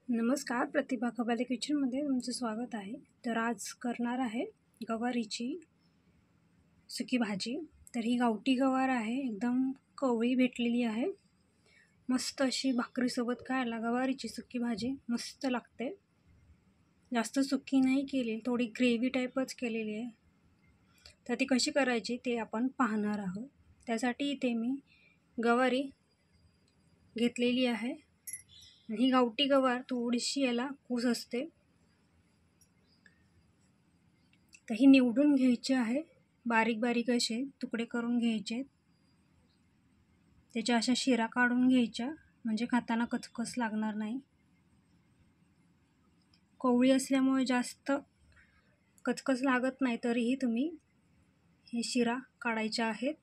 नमस्कार, प्रतिभा कबाले किचनमध्ये तुमचं स्वागत आहे. तर आज करणार आहे गवारीची सुकी भाजी. तर ही गावठी गवार आहे, एकदम कवळी भेटलेली आहे. मस्त अशी भाकरीसोबत खायला गवारीची सुकी भाजी मस्त लागते. जास्त सुकी नाही केली, थोडी ग्रेव्ही टाईपच केलेली आहे. तर ती कशी करायची ते आपण पाहणार आहोत. त्यासाठी इथे मी गवारी घेतलेली आहे. ही गावठी गवार थोडीशी याला कूस असते, तर ही निवडून घ्यायची आहे. बारीक बारीक असे तुकडे करून घ्यायचे. त्याच्या अशा शिरा काढून घ्यायच्या, म्हणजे खाताना कचकच लागणार नाही. कोवळी असल्यामुळे जास्त कचकच लागत नाही, तरीही तुम्ही हे शिरा काढायच्या आहेत.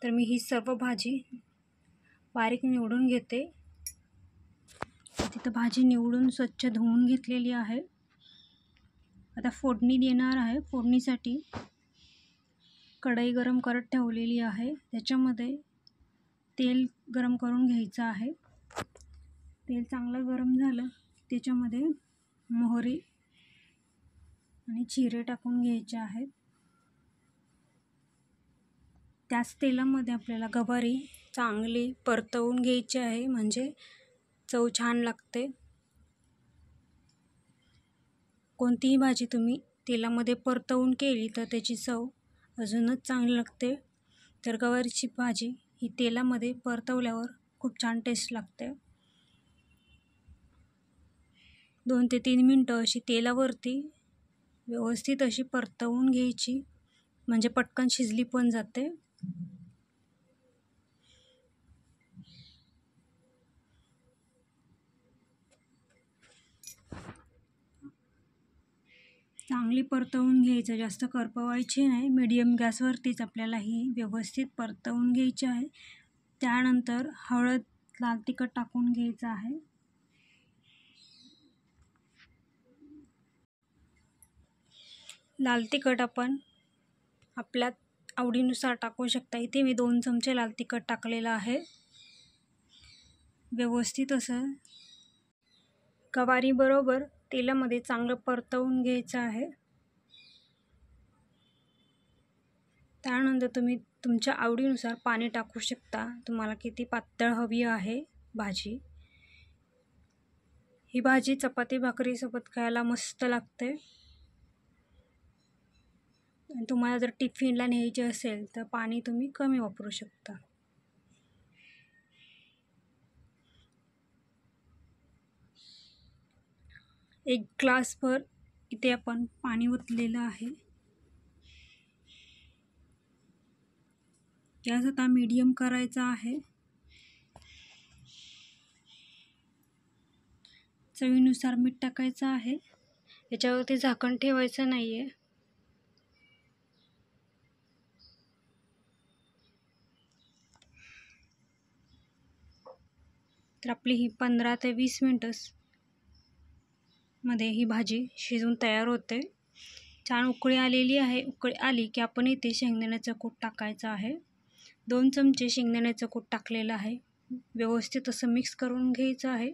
तर मी ही सर्व भाजी बारीक निवडून घेते. तिथं भाजी निवडून स्वच्छ धुवून घेतलेली आहे. आता फोडणी देणार आहे. फोडणीसाठी कढई गरम करत ठेवलेली आहे. त्याच्यामध्ये तेल गरम करून घ्यायचं आहे. तेल चांगलं गरम झालं, त्याच्यामध्ये मोहरी आणि जिरे टाकून घ्यायचे आहेत. त्याच तेलामध्ये आपल्याला गवारी चांगली परतवून घ्यायची आहे, म्हणजे चव छान लागते. कोणतीही भाजी तुम्ही तेलामध्ये परतवून केली तर त्याची चव अजूनच चांगली लागते. तर गवारीची भाजी ही तेलामध्ये परतवल्यावर खूप छान टेस्ट लागते. 2 ते 3 मिनटं अशी तेलावरती व्यवस्थित अशी परतवून घ्यायची, म्हणजे पटकन शिजली पण जाते. चांगली परतवून घ्यायचं, जास्त करपवायची नाही. मीडियम गॅसवरतीच आपल्याला ही व्यवस्थित परतवून घ्यायची आहे. त्यानंतर हळद, लाल तिखट टाकून घ्यायचं आहे. लाल तिखट आपण आपल्या आवडीनुसार टाकू शकता. इथे मी 2 चमचे लाल तिखट टाकलेलं आहे. व्यवस्थित असं गवारीबरोबर तेलामध्ये चांगलं परतवून घ्यायचं आहे. त्यानंतर तुम्ही तुमच्या आवडीनुसार पाणी टाकू शकता. तुम्हाला किती पातळ हवी आहे भाजी. ही भाजी चपाती भाकरीसोबत खायला मस्त लागते. आणि तुम्हाला जर टिफिनला न्यायची असेल तर पाणी तुम्ही कमी वापरू शकता. एक ग्लासभर इथे आपण पाणी ओतलेलं आहे. गॅस आता मीडियम करायचा आहे. चवीनुसार मीठ टाकायचं आहे. याच्यावरती झाकण ठेवायचं नाही आहे. तर आपली ही 15 ते 20 मिनिटं मध्ये ही भाजी शिजून तयार होते. छान उकळी आलेली आहे. उकळी आली की आपण इथे शेंगदाण्याचं कूट टाकायचं आहे. 2 चमचे शेंगदाण्याचं कूट टाकलेलं आहे. व्यवस्थित असं मिक्स करून घ्यायचं आहे.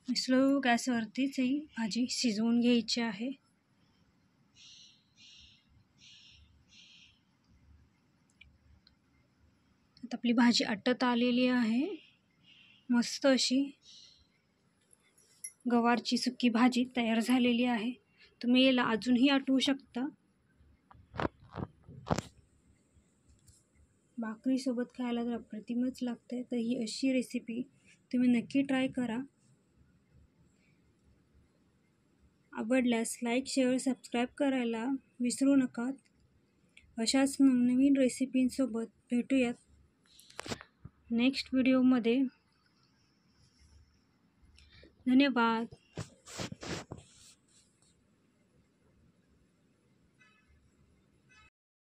स्लो गॅसवरतीच ही भाजी शिजवून घ्यायची आहे. आता आपली भाजी आटत आलेली आहे. मस्त अशी गवारची सुकी भाजी तयार झालेली आहे. तुम्ही याला अजूनही आटवू शकता. भाकरीसोबत खायला तर अप्रतिमच लागते. तर ही अशी रेसिपी तुम्ही नक्की ट्राय करा. आवडल्यास लाईक, शेअर, सबस्क्राईब करायला विसरू नका. अशाच नवनवीन रेसिपींसोबत भेटूयात नेक्स्ट व्हिडिओमध्ये. धन्यवाद.